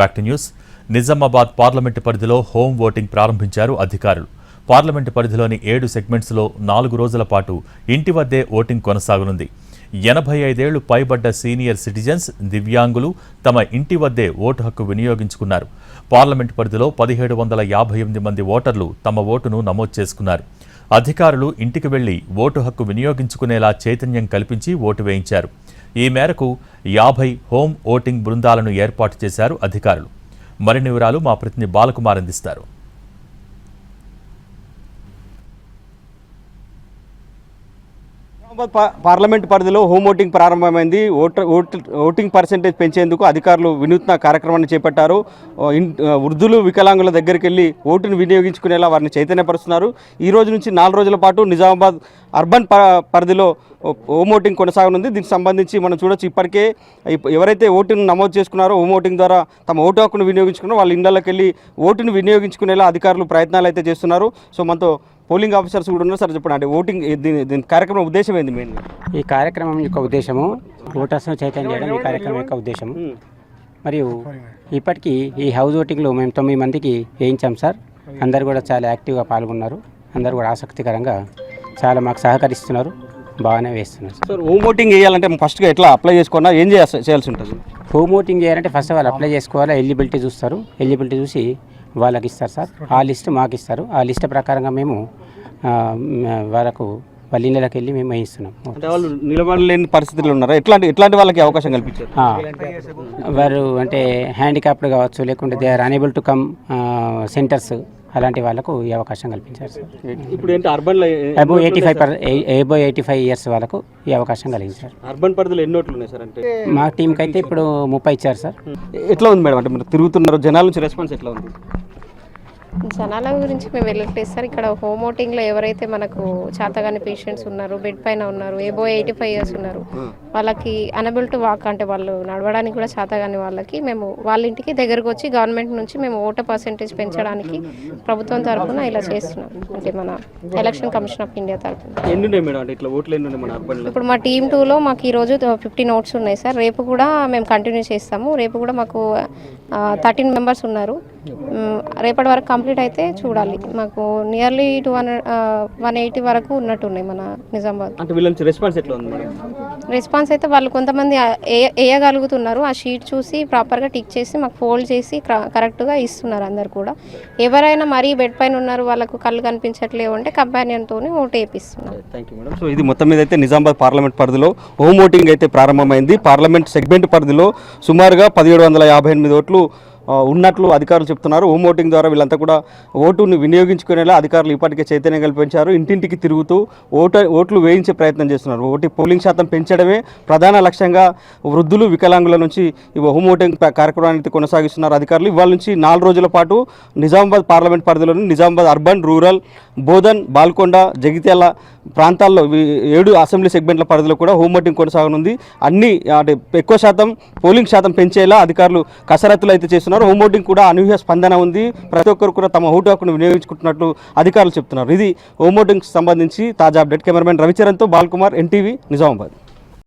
Back to news. Nizamabad parliament పరిధిలో home voting ప్రారంభించారు అధికారులు. పార్లమెంటు పరిధిలోని 7 సెగ్మెంట్స్లో 4 రోజుల పాటు ఇంటి వద్దే ఓటింగ్ కొనసాగనుంది. 85 ఏళ్లు పైబడ్డ సీనియర్ సిటిజన్స్, దివ్యాంగులు తమ ఇంటి వద్దే ఓటు హక్కు వినియోగించుకున్నారు. పార్లమెంటు పరిధిలో 1758 మంది ఓటర్లు తమ ఓటును నమోదు చేసుకున్నారు. అధికారులు ఇంటికి వెళ్లి ఓటు హక్కు వినియోగించుకునేలా చైతన్యం కల్పించి ఓటు వేయించారు. ఈ మేరకు 50 హోమ్ ఓటింగ్ బృందాలను ఏర్పాటు చేశారు అధికారులు. మరిన్ని వివరాలు మా ప్రతినిధి బాలకుమార్ అందిస్తారు. పార్లమెంట్ పరిధిలో హోమ్ ఓటింగ్ ప్రారంభమైంది. ఓటింగ్ పర్సెంటేజ్ పెంచేందుకు అధికారులు వినూత్న కార్యక్రమాన్ని చేపట్టారు. వృద్ధులు, వికలాంగుల దగ్గరికి వెళ్ళి ఓటును వినియోగించుకునేలా వారిని చైతన్యపరుస్తున్నారు. ఈ రోజు నుంచి 4 రోజుల పాటు నిజామాబాద్ అర్బన్ పరిధిలో హోమ్ ఓటింగ్ కొనసాగనుంది. దీనికి సంబంధించి మనం చూడొచ్చు, ఇప్పటికే ఎవరైతే ఓటును నమోదు చేసుకున్నారో హోమ్ ఓటింగ్ ద్వారా తమ ఓటు హక్కును వినియోగించుకున్నారో వాళ్ళ ఇళ్లకి వెళ్ళి ఓటును వినియోగించుకునేలా అధికారులు ప్రయత్నాలు అయితే చేస్తున్నారు. సో మనతో పోలింగ్ ఆఫీసర్స్ కూడా ఉన్నారు. సార్ చెప్పండి, అంటే ఓటింగ్ దీని కార్యక్రమం ఉద్దేశం ఏంది? మెయిన్ ఈ కార్యక్రమం యొక్క ఉద్దేశము ఓటర్స్ను చైతన్యం చేయడం ఈ కార్యక్రమం యొక్క ఉద్దేశము. మరియు ఇప్పటికీ ఈ హౌస్ ఓటింగ్లో మేము 9 మందికి వేయించాం సార్. అందరు కూడా చాలా యాక్టివ్గా పాల్గొన్నారు. అందరు కూడా ఆసక్తికరంగా చాలా మాకు సహకరిస్తున్నారు, బాగానే వేస్తున్నారు సార్. హోమ్ ఓటింగ్ వేయాలంటే ఫస్ట్గా ఎట్లా అప్లై చేసుకున్నా ఏం చేయాల్సి ఉంటుంది? హోమ్ ఓటింగ్ చేయాలంటే ఫస్ట్ వాళ్ళు అప్లై చేసుకోవాలి. ఎలిజిబిలిటీ చూస్తారు. ఎలిజిబిలిటీ చూసి వాళ్ళకి ఇస్తారు సార్. ఆ లిస్ట్ మాకు ఇస్తారు. ఆ లిస్ట్ ప్రకారంగా మేము వాళ్ళకు వాళ్ళ ఇళ్ళకి వెళ్ళి మేము వేయిస్తున్నాం. అంటే వాళ్ళు నిలబడలేని పరిస్థితులు ఉన్నారా? ఎట్లాంటి వాళ్ళకి అవకాశం కల్పించారు? వారు అంటే హ్యాండిక్యాప్డ్ కావచ్చు, లేకుంటే they are unable to come centres, అలాంటి వాళ్ళకు ఈ అవకాశం కల్పించారు సార్. ఇప్పుడు ఏంటి అర్బన్లో అబో 85 ఇయర్స్ వాళ్ళకు ఈ అవకాశం కలిగించారు. అర్బన్ పరిధిలో ఎన్ని ఓట్లు ఉన్నాయి సార్? అంటే మా టీంకి అయితే ఇప్పుడు 30 ఇచ్చారు సార్. ఎట్లా ఉంది మేడం? అంటే మీరు తిరుగుతున్నారు, జనాల నుంచి రెస్పాన్స్ ఎట్లా ఉంది? జనాల గురించి మేము వెళ్ళట్లేదు సార్. ఇక్కడ హోమ్ ఓటింగ్లో ఎవరైతే మనకు చేతగాని పేషెంట్స్ ఉన్నారు, బెడ్ పైన ఉన్నారు, ఏబో 85 ఇయర్స్ ఉన్నారు, వాళ్ళకి అనబుల్ టు వాక్, అంటే వాళ్ళు నడవడానికి కూడా చేతగాని వాళ్ళకి మేము వాళ్ళ ఇంటికి దగ్గరకు వచ్చి గవర్నమెంట్ నుంచి మేము ఓటర్ పర్సెంటేజ్ పెంచడానికి ప్రభుత్వం తరఫున ఇలా చేస్తున్నాం. అంటే మన ఎలక్షన్ కమిషన్ ఆఫ్ ఇండియా తరఫున. ఇప్పుడు మా టీమ్ 2లో మాకు ఈరోజు 50 ఓట్స్ ఉన్నాయి సార్. రేపు కూడా మేము కంటిన్యూ చేస్తాము. రేపు కూడా మాకు 13 మెంబర్స్ ఉన్నారు. రేపటి వరకు కంప్లీట్ అయితే చూడాలి. మాకు నియర్లీ 180 వరకు ఉన్నట్టున్నాయి మన నిజామాబాద్. అంటే వీళ్ళ రెస్పాన్స్ ఎట్లా ఉంది? రెస్పాన్స్ అయితే వాళ్ళు కొంతమంది వేయగలుగుతున్నారు. ఆ షీట్ చూసి ప్రాపర్గా టిక్ చేసి మాకు ఫోల్డ్ చేసి కరెక్ట్గా ఇస్తున్నారు అందరు కూడా. ఎవరైనా మరీ బెడ్ పైన ఉన్నారు, వాళ్ళకు కళ్ళు కనిపించట్లేవు అంటే కంపానియన్తో ఓటు వేపిస్తున్నారు. Thank you madam. సో ఇది మొత్తం మీద అయితే నిజామాబాద్ పార్లమెంట్ పరిధిలో హోమ్ ఓటింగ్ అయితే ప్రారంభమైంది. పార్లమెంట్ సెగ్మెంట్ పరిధిలో సుమారుగా 1758 ఓట్లు ఉన్నట్లు అధికారులు చెప్తున్నారు. హోమ్ ఓటింగ్ ద్వారా వీళ్ళంతా కూడా ఓటును వినియోగించుకునేలా అధికారులు ఇప్పటికే చైతన్యం కల్పించారు. ఇంటింటికి తిరుగుతూ ఓట్లు వేయించే ప్రయత్నం చేస్తున్నారు. పోలింగ్ శాతం పెంచడమే ప్రధాన లక్ష్యంగా వృద్ధులు, వికలాంగుల నుంచి హోమ్ ఓటింగ్ కార్యక్రమాన్ని కొనసాగిస్తున్నారు అధికారులు. ఇవాళ నుంచి 4 రోజుల పాటు నిజామాబాద్ పార్లమెంట్ పరిధిలోని నిజామాబాద్ అర్బన్, రూరల్, బోధన్, బాల్కొండ, జగిత్యాల ప్రాంతాల్లో 7 అసెంబ్లీ సెగ్మెంట్ల పరిధిలో కూడా హోమ్ ఓటింగ్ కొనసాగనుంది. అన్ని అంటే ఎక్కువ శాతం పోలింగ్ శాతం పెంచేలా అధికారులు కసరత్తులు అయితే చేస్తున్నారు. హోమ్ ఓటింగ్ కూడా అనూహ్య స్పందన ఉంది. ప్రతి ఒక్కరు కూడా తమ ఓటు హక్కును వినియోగించుకుంటున్నట్లు అధికారులు చెప్తున్నారు. ఇది హోమ్ ఓటింగ్ సంబంధించి తాజా అప్డేట్. కెమెరామెన్ రవిచరణ్తో బాలకుమార్, ఎన్టీవీ, నిజామాబాద్.